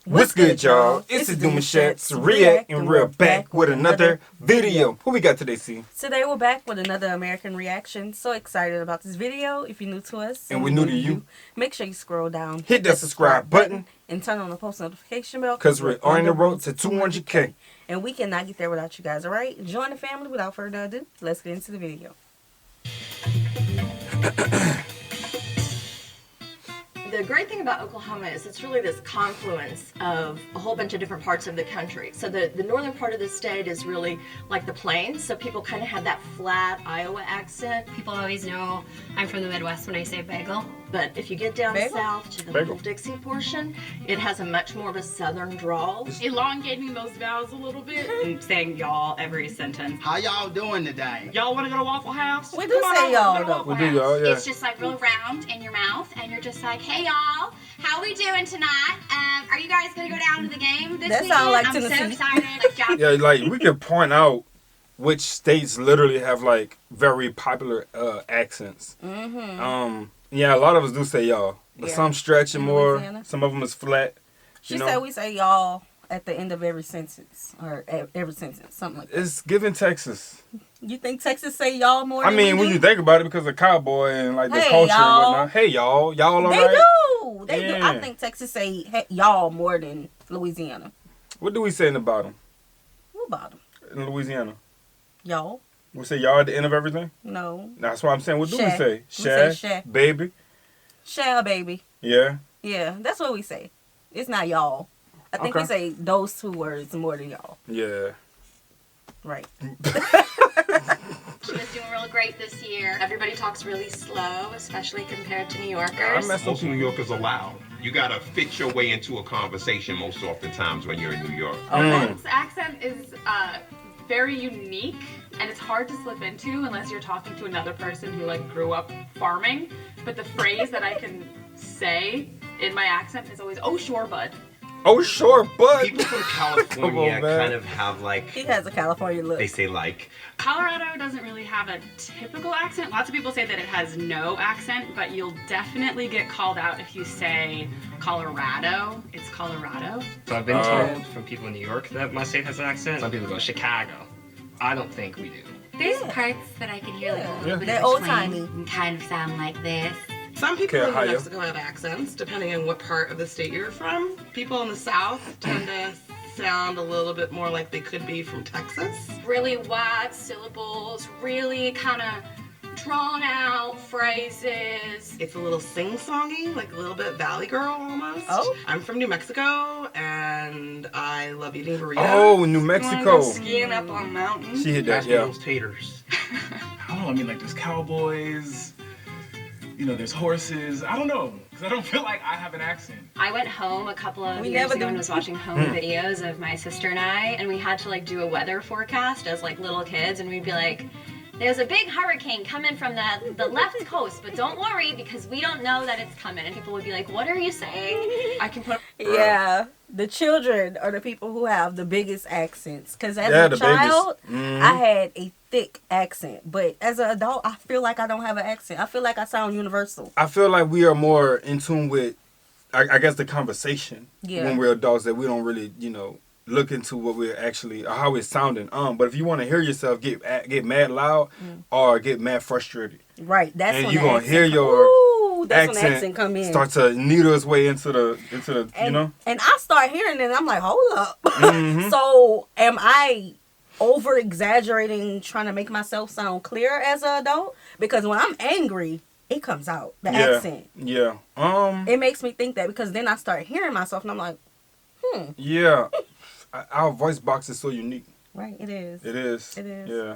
What's good, y'all? It's the Demouchets REACT, and we're back with another video. Who we got today, C? Today we're back with another American reaction. So excited about this video. If you're new to us and we're new to you, make sure you scroll down, hit that subscribe button, and turn on the post notification bell. Because we're on the road to 200K. And we cannot get there without you guys, alright? Join the family. Without further ado, let's get into the video. The great thing about Oklahoma is it's really this confluence of a whole bunch of different parts of the country. So the northern part of the state is really like the plains, so people kind of have that flat Iowa accent. People always know I'm from the Midwest when I say bagel. But if you get down south to the Bagel. Little Dixie portion, it has a much more of a southern drawl. Elongating those vowels a little bit and saying y'all every sentence. How y'all doing today? Y'all want to go to Waffle House? We do say y'all, though. We do, y'all, yeah. It's just like real round in your mouth, and you're just like, hey y'all, how we doing tonight? Are you guys gonna go down to the game this That weekend? sound like I'm Tennessee. so excited. Like, Yeah, like, we can point out which states literally have, like, very popular accents. Yeah, a lot of us do say y'all. But Yeah. some stretch it more. Louisiana. Some of them is flat. She you know? said we say y'all at the end of every sentence. Or every sentence. Something like that. It's given Texas. You think Texas say y'all more I than mean, we when do? you think about it, because of cowboy and like the Hey, culture and y'all. whatnot. Hey, y'all. Y'all all They right? do. They do. Yeah. I think Texas say y'all more than Louisiana. What do we say in the bottom? What about them? In Louisiana? Y'all? We say y'all at the end of everything? No. That's what I'm saying. What do we Sha. say? We say sha. Baby? Shall, baby. Yeah. Yeah, that's what we say. It's not y'all. I think Okay. we say those two words more than y'all. Yeah. Right. she was doing real great this year. Everybody talks really slow, especially compared to New Yorkers. I mess Most with New Yorkers are loud. You gotta fit your way into a conversation most oftentimes when you're in New York. This accent is very unique, and it's hard to slip into unless you're talking to another person who like grew up farming. But the phrase that I can say in my accent is always, "Oh sure, bud." Oh, sure, but. People from California Come on, man. kind of have like, He has a California look. they say like, Colorado doesn't really have a typical accent. Lots of people say that it has no accent, but you'll definitely get called out if you say Colorado. It's Colorado. So I've been told from people in New York that my state has an accent. Some people go Chicago. I don't think we do. There's Yeah. parts that I can hear like a little Yeah. bit They're of old twang timey. and kind of sound like this. Some people Okay, in hiya. New Mexico have accents, depending on what part of the state you're from. People in the South tend to sound a little bit more like they could be from Texas. Really wide syllables, really kind of drawn out phrases. It's a little sing-songy, like a little bit Valley Girl almost. Oh. I'm from New Mexico, and I love eating burritos. Oh, New Wanna Mexico. go skiing up on mountains. She hit that, Pass me yeah. those taters. I don't know, I mean, like, there's cowboys, you know, there's horses. I don't know, because I don't feel like I have an accent. I went home a couple of We years never ago and do. was watching home videos of my sister and I, and we had to like do a weather forecast as like little kids, and we'd be like, there's a big hurricane coming from the left coast, but don't worry because we don't know that it's coming. And people would be like, what are you saying? I can put Yeah. The children are the people who have the biggest accents. Because as Yeah, a the child, biggest. I had a thick accent. But as an adult, I feel like I don't have an accent. I feel like I sound universal. I feel like we are more in tune with, I guess, the conversation Yeah. when we're adults, that we don't really, you know, look into what we're actually, or how it's sounding. But if you want to hear yourself get mad loud or get mad frustrated, Right. That's and when you're the gonna accent hear come- your Ooh, that's when the accent accent come in. start to needle its way into the you and, know. And I start hearing it, and I'm like, hold up. Mhm. So am I over exaggerating, trying to make myself sound clear as an adult? Because when I'm angry, it comes out, the accent. Yeah. It makes me think that, because then I start hearing myself, and I'm like, Yeah. Our voice box is so unique. right, it is. It is. It is. Yeah.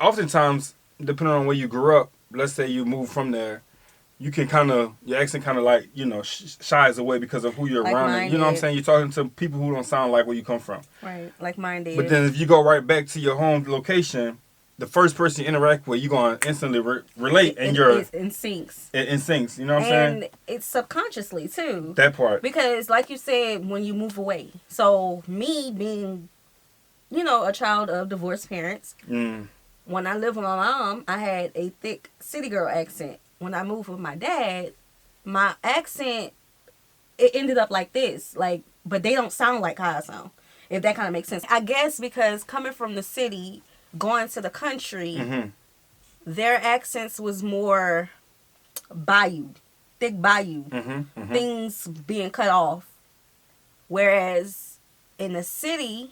Oftentimes, depending on where you grew up, let's say you move from there, you can your accent kind of like, you know, shies away because of who you're Like around. mine You know what I'm did. saying? You're talking to people who don't sound like where you come from. Right, like mine did. But then if you go right back to your home location, the first person you interact with, you're going to instantly relate, and It's in syncs. in syncs. You know what I'm saying? And it's subconsciously, too. That part. Because, like you said, when you move away. So, me being, you know, a child of divorced parents, when I lived with my mom, I had a thick city girl accent. When I moved with my dad, my accent, it ended up like this. Like, but they don't sound like how I sound. If that kind of makes sense. I guess because coming from the city, going to the country, their accents was more bayou, thick bayou, things being cut off. Whereas in the city,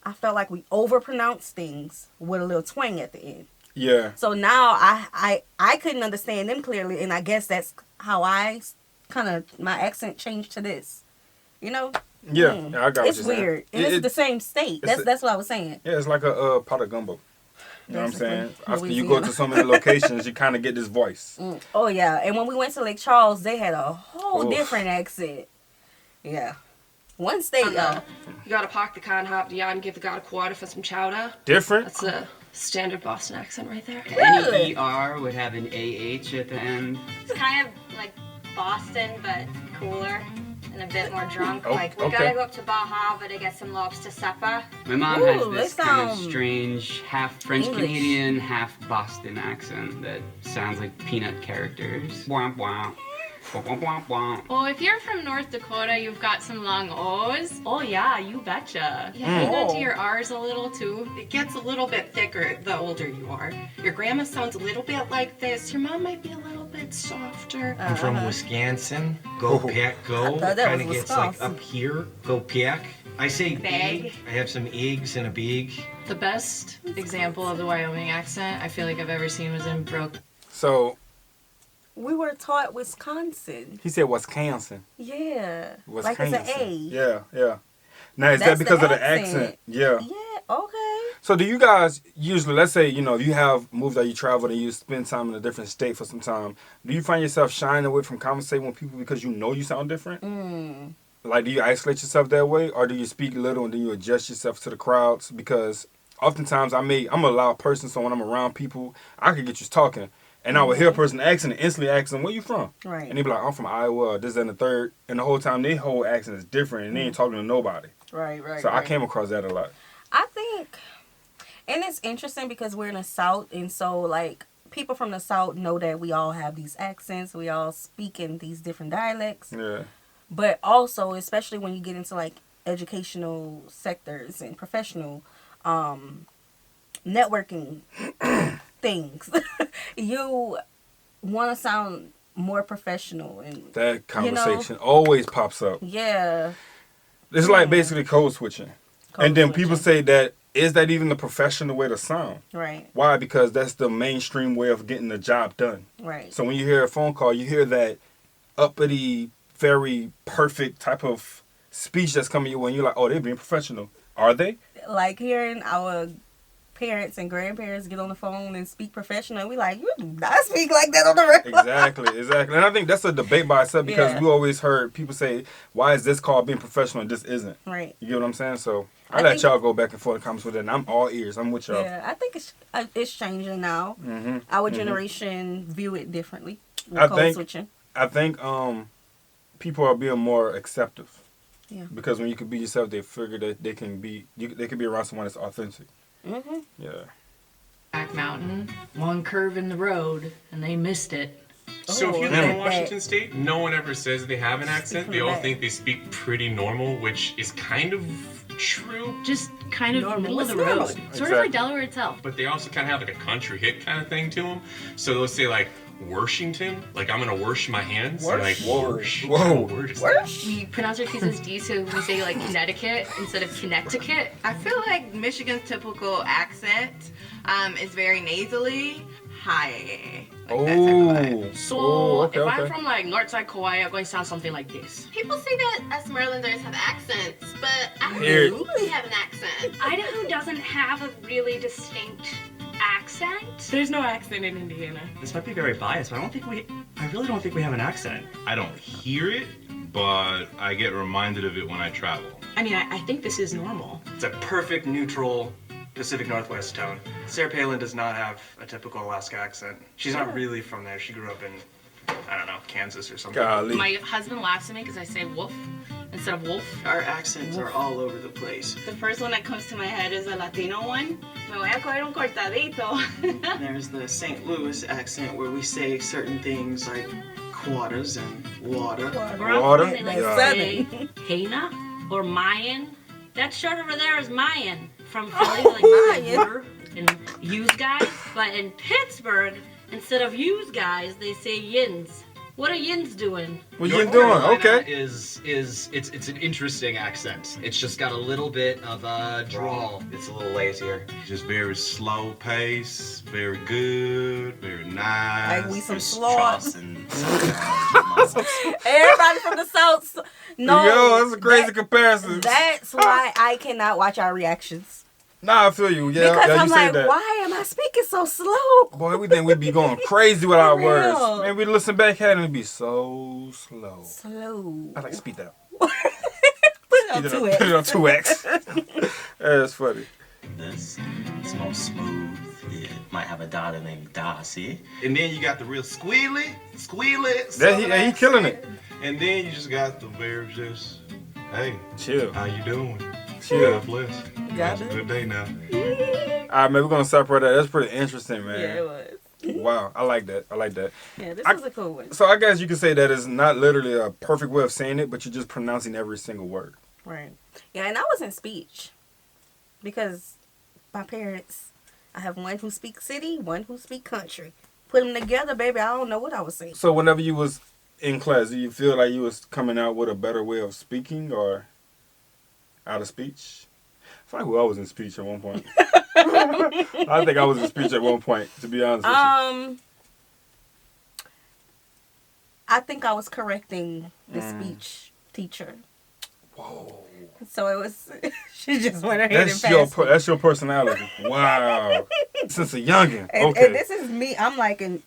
I felt like we overpronounced things with a little twang at the end. Yeah. So now I couldn't understand them clearly, and I guess that's how I kind of, my accent changed to this. You know? Yeah, I got what it's you're saying. weird. And it's the same state. That's what I was saying. Yeah, it's like a pot of gumbo. You know what I'm saying? Basically, After you go to so many locations, you kind of get this voice. Oh, yeah. And when we went to Lake Charles, they had a whole different accent. Yeah. One state, y'all. You gotta park the car and hop the yard and give the guy a quarter for some chowder. Different? That's a standard Boston accent right there. Any ER would have an AH at the end. It's kind of like Boston, but cooler and a bit more drunk. Oh, Like, we gotta go up to Bar Harbor to get some lobster supper. My mom has this kind of strange half French English. Canadian, half Boston accent that sounds like peanut characters. Womp womp. Womp womp womp. Well, if you're from North Dakota, you've got some long O's. Oh yeah, you betcha. Yeah, you go to your R's a little too. It gets a little bit thicker the older you are. Your grandma sounds a little bit like this. Your mom might be a little bit softer. I'm from Wisconsin. Go pack, go. I thought that Kind of was gets like Wisconsin. up here. Go pack. I say Bag. big. I have some eggs in a bag. The best example of the Wyoming accent I feel like I've ever seen was in Broke. So, We were taught Wisconsin. he said Wisconsin. Yeah. Wisconsin. Like it's an A. Yeah, yeah. Now, is That's that because the of the accent? Yeah. Yeah, okay. So do you guys usually, let's say, you know, if you have moved out, you traveled and you spend time in a different state for some time, do you find yourself shying away from conversating with people because you know you sound different? Like, do you isolate yourself that way, or do you speak little and then you adjust yourself to the crowds? Because oftentimes I'm a loud person, so when I'm around people, I could get you talking. And I would hear a person accent and instantly ask them, where you from? Right. And they'd be like, I'm from Iowa, or this, that, and the third. And the whole time, their whole accent is different, and they ain't talking to nobody. Right, right. So I right. came across that a lot. I think, and it's interesting because we're in the South, and so, like, people from the South know that we all have these accents, we all speak in these different dialects. Yeah. But also, especially when you get into, like, educational sectors and professional networking things, you want to sound more professional. And That conversation always pops up. Yeah. It's like basically code switching. And then people switching. say that, is that even the professional way to sound? Right. Why? Because that's the mainstream way of getting the job done. Right. So when you hear a phone call, you hear that uppity, very perfect type of speech that's coming your way, and you're like, oh, they're being professional. Are they? Like hearing our parents and grandparents get on the phone and speak professional, we like, you do not speak like that on the regular. Exactly. And I think that's a debate by itself because Yeah. we always heard people say, why is this called being professional and this isn't? Right. You get what I'm saying? So I I let think- y'all go back and forth in comments with it, and I'm all ears. I'm with y'all. Yeah, I think it's changing now. Our generation view it differently. With I code think- switching. I think people are being more acceptive. Yeah. Because when you can be yourself, they figure that they can be around someone that's authentic. Mm-hmm. Yeah. Back Mountain, one curve in the road, and they missed it. So if you Oh, live in that- Washington State, no one ever says they have an accent. They all think they speak pretty normal, which is kind of true. Just kind of Normal. middle of the What's road. normal? Sort of Exactly. like Delaware itself. But they also kind of have like a country hit kind of thing to them. So they'll say like, Worshington, like I'm gonna wash my hands. They're like, worsh. Whoa. Worsh. We pronounce our T's as D's, so we say like Connecticut instead of Connecticut. I feel like Michigan's typical accent is very nasally. Hi. Like that type of vibe. So okay, if I'm okay. from like Northside Kauai, I'm going to sound something like this. People say that us Marylanders have accents, but I don't Here. really have an accent. Idaho doesn't have a really distinct accent. There's no accent in Indiana. This might be very biased, but I really don't think we have an accent. I don't hear it, but I get reminded of it when I travel. I mean, I think this is normal. It's a perfect neutral Pacific Northwest tone. Sarah Palin does not have a typical Alaska accent. She's not really from there. She grew up in, I don't know, Kansas or something. Golly. My husband laughs at me because I say wolf instead of wolf. Our accents are all over the place. The first one that comes to my head is a Latino one. Me voy a coger un cortadito. There's the St. Louis accent where we say certain things like quarters and water. Or I'll Water? say, like, Yeah. say, Hena or Mayan. That shirt over there is Mayan from Philly, like Mayan and yous guys. But in Pittsburgh, instead of yous guys, they say yins. What are yins doing? What North you doing? Carolina Okay. It's an interesting accent. It's just got a little bit of a drawl. It's a little lazier. Just very slow pace, very good, very nice. Like we some sloths. and Everybody from the South. No. Yo, that's a crazy comparison. That's why I cannot watch our reactions. Nah, I feel you. Yeah, Because yeah, you I'm say like, that. why am I speaking so slow? Boy, we think we'd be going crazy with our For words. real. Man, we listen back at it and it'd be so slow. Slow. I like speed that. Put it on Put 2x. it on 2x. That's funny. This, it's more smooth. It might have a daughter named Darcy. And then you got the real squealy. That he killing it. And then you just got the very just, hey, chill. How you doing? Chill. God bless. Got Have a it. good day now. Alright, man, we're gonna separate that. That's pretty interesting, man. Yeah, it was. Wow, I like that. I like that. Yeah, this was a cool one. So I guess you could say that is not literally a perfect way of saying it, but you're just pronouncing every single word. Right. Yeah, and I was in speech because my parents, I have one who speaks city, one who speaks country. Put them together, baby. I don't know what I was saying. So whenever you was in class, do you feel like you was coming out with a better way of speaking or out of speech? I feel like we all was in speech at one point. I think I was in speech at one point, to be honest with you. I think I was correcting the speech teacher. Whoa. So it was, she just went ahead That's and your passed me. that's your personality. Wow. Since a youngin'. And, Okay. and this is me. I'm like in,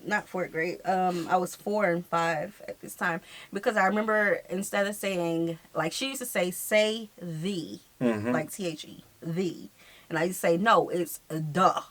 not 4th grade. I was 4 and 5 at this time. Because I remember instead of saying, like she used to say thee. Mhm. Like THE. Thee. And I used to say, no, it's duh.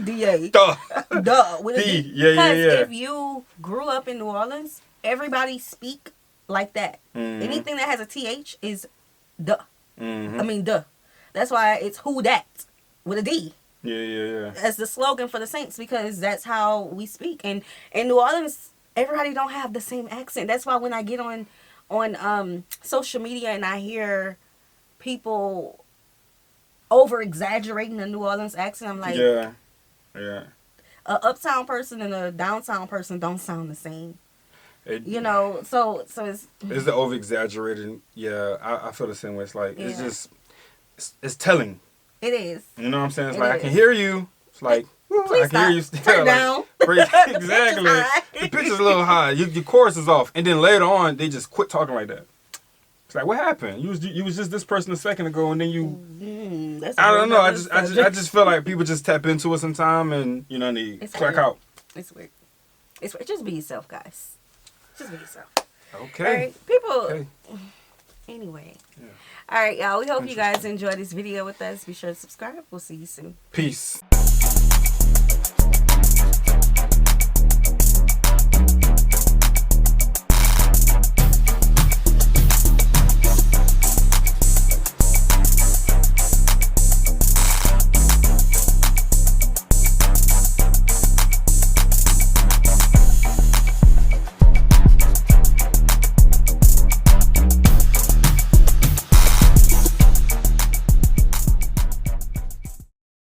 D-A. Duh. Duh. With a D. D. Yeah, yeah, yeah. If you grew up in New Orleans, everybody speak like that. Mhm. Anything that has a TH is duh. Mhm. I mean, duh. That's why it's who that with a D. Yeah, yeah, yeah. As the slogan for the Saints, because that's how we speak. And in New Orleans, everybody don't have the same accent. That's why when I get on social media and I hear people over exaggerating the New Orleans accent, I'm like, Yeah. Yeah. a uptown person and a downtown person don't sound the same. It, You know, so it's Is the over exaggerated? Yeah, I feel the same way. It's like it's Yeah. just it's telling. it is. You know what I'm saying? It's It like I is. can hear you. It's like Please I can hear you stop. still. Turn like, down. exactly. The pitch is high. The pitch is a little high. Your chorus is off, and then later on they just quit talking like that. It's like what happened? You was just this person a second ago, and then you. That's I a don't whole know. I nother just feel like people just tap into it sometime, and you know they It's crack weird. out. It's weird. It's weird. Just be yourself, guys. Just be yourself. Okay. All right, people. Okay. Anyway. All right, y'all. We hope you guys enjoyed this video with us. Be sure to subscribe. We'll see you soon. Peace.